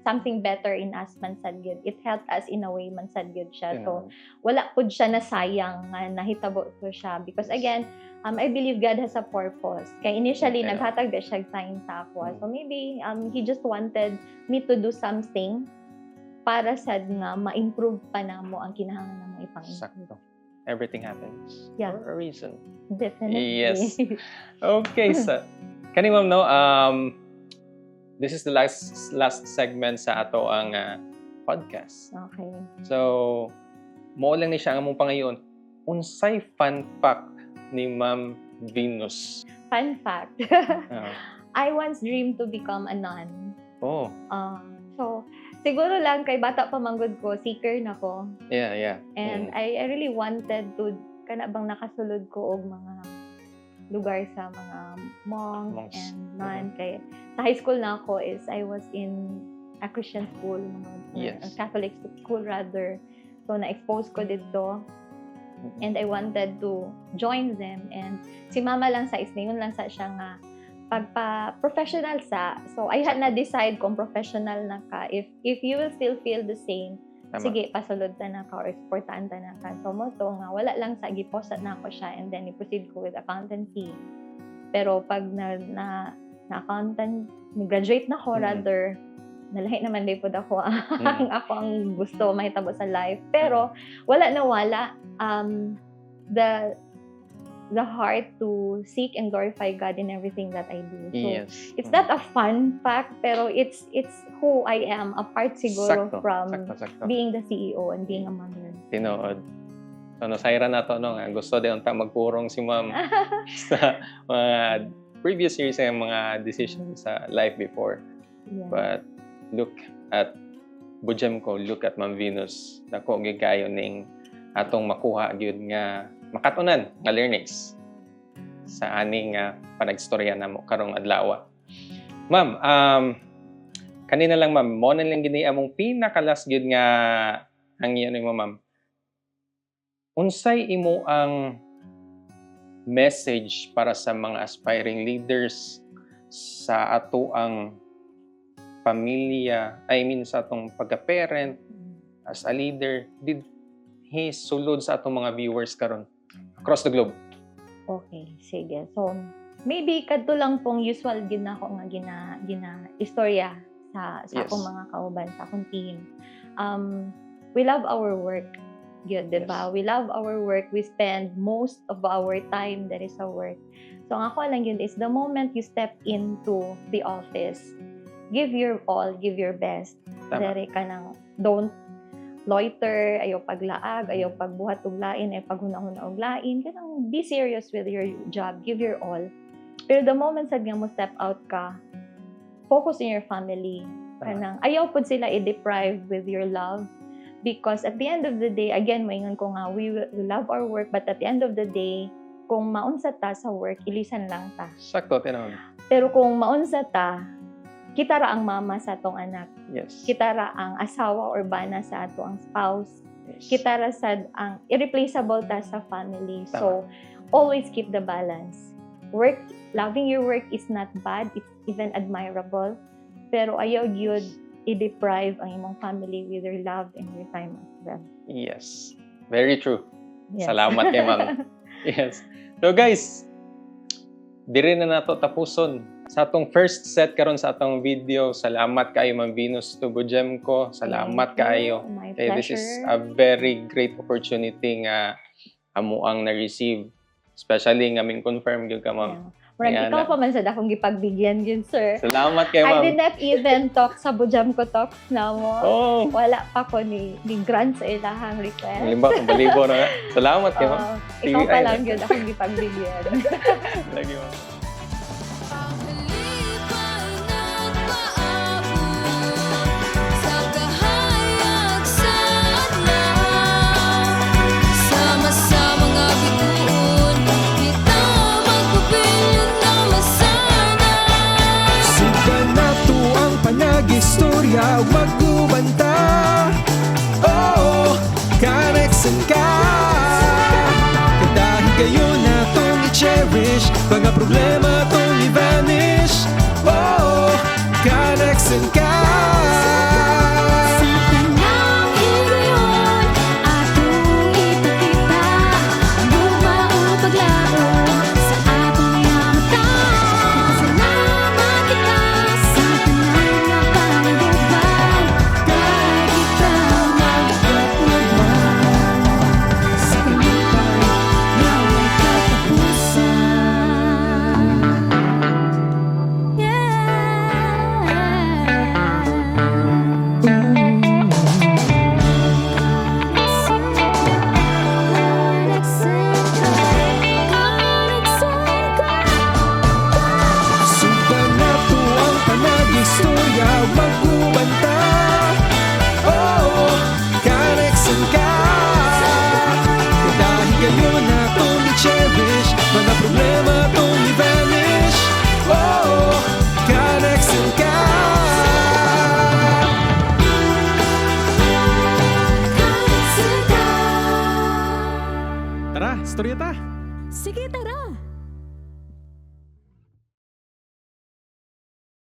something better in us man sad gyud. It helped us in a way man sad gyud siya. So wala pud siya na sayang nga nahitabo to siya, because again, I believe God has a purpose. Kaya initially naghatag da siya sign sa ako. So maybe he just wanted me to do something para sad nga ma-improve pa namo ang kinahanglan namo ipang-improve. Sakto. Everything happens for a reason. Definitely. Yes. Okay, so kani ma'am no, this is the last segment sa ato ang podcast. Okay. So, mo lang ni siya ang among pangayon. Unsay fun fact ni Ma'am Venus? Fun fact. I once dreamed to become a nun. Oh. So, siguro lang kay bata pa manggod ko, seeker na ko. Yeah. And I really wanted to kana bang nakasulod ko og mga lugar sa mga monks and nun. Kay sa high school na ako is I was in a Christian school, a Catholic school rather. So na-expose ko dito. And I wanted to join them. And si mama lang sa isnayon lang sa siya nga pagpa-professional sa. So, I had na decide kung professional na ka. If you will still feel the same, sige, pasulod ta na ka or supportaan ta na ka. So, mo to nga, wala lang sa giposat na ako siya and then i-proceed ko with accountancy. Pero pag na-accountant, graduate na ko rather, nalahi naman din po ako ako ang gusto mahitabo sa life. Pero, wala the heart to seek and glorify God in everything that I do. So, it's not a fun fact, pero it's who I am, apart siguro from being the CEO and being a mother. Tinood. So, nasayra na to, no? Gusto din unta magpurong si Ma'am sa mga previous years ng mga decisions sa life before. Yeah. But, look at Bujam ko, look at Ma'am Venus. Dako gyud kayo ning atong makuha gyud nga makatunan nga learnings sa aning panagstorya namo karong adlaw. Ma'am, kanina lang ma'am, mo na lang gini among pinakalas gyud nga ang iyan mo ma'am. Unsay imo ang message para sa mga aspiring leaders sa ato ang pamilya, sa atong pagka-parent as a leader, did he sulod sa atong mga viewers karon across the globe? Okay, sige. So, maybe kadto lang pong usual gid nako nga gina istorya sa Yes. akong mga kauban, sa akong team. We love our work. Good, diba? Yes. We love our work. We spend most of our time that is sa work. So, ang ako lang yun is the moment you step into the office, give your all, give your best. Tama. Dari ka nang, don't loiter, ayaw paglaag, ayaw pagbuhat og lain, ayaw paghuna-huna og lain. Kanang be serious with your job, give your all. Pero the moment sad nga mo step out ka, focus in your family. Kanang ayaw pud sila i-deprive with your love, because at the end of the day, again, maingon ko nga, we love our work, but at the end of the day, kung maunsa ta sa work, ilisan lang ta. Sakto, tinawag. Pero kung maunsa ta, kita ra ang mama sa atong anak. Yes. Kita ra ang asawa or bana sa ato ang spouse. Yes. Kita ra sad ang irreplaceable ta sa family. Tama. So, always keep the balance. Work, loving your work is not bad. It's even admirable. Pero ayaw gyud i-deprive ang imong family with your love and your time as well. Yes. Very true. Yes. Salamat kay ma'am. Yes. So guys, diri na nato tapuson sa atong first set karon sa atong video. Salamat kaayo Ma'am Venus Tubojemco. Salamat Thank you. kaayo. My Okay, pleasure. this is a very great opportunity nga amo ang na-receive. Especially nga min confirm gyud ka ma'am. Murag Yan ikaw na. pa man sa akong gipagbigyan yun, sir. Salamat kay I ma'am. did not even talk sa Bujamco Talks na mo. Oh, Wala pa ko ni grant sa ilahang request. limba kung balibo na. Salamat kay ma'am. Ikaw pa TVI lang yun akong gipagbigyan. Lagi ma'am. Sa kahayag sa adlaw, sama-sama nga bituon, kita magpabilin na masana. Sudan na to ang panag-istorya, magubanta. Oh, kaneksan ka. Kadahin kayo na tong i-cherish, mga problema tong i-vanish. Oh, kaneksan ka. Sa kanyang higayon, atong ipakita ang bumaong paglaom sa atong yamata. Salamat kita sa tanang napangagubay, kahit ikaw magpatnubay. Sa kanyang pag na may katapusan. Sudan na to ang panag-istorya, magubanta. Oh, kaneksan ka. Kadahin kayo na tong i-cherish, mga problema tong i-vanish. Oh, kaneksan ka. Kahit Tara, storya ta! sige, tara!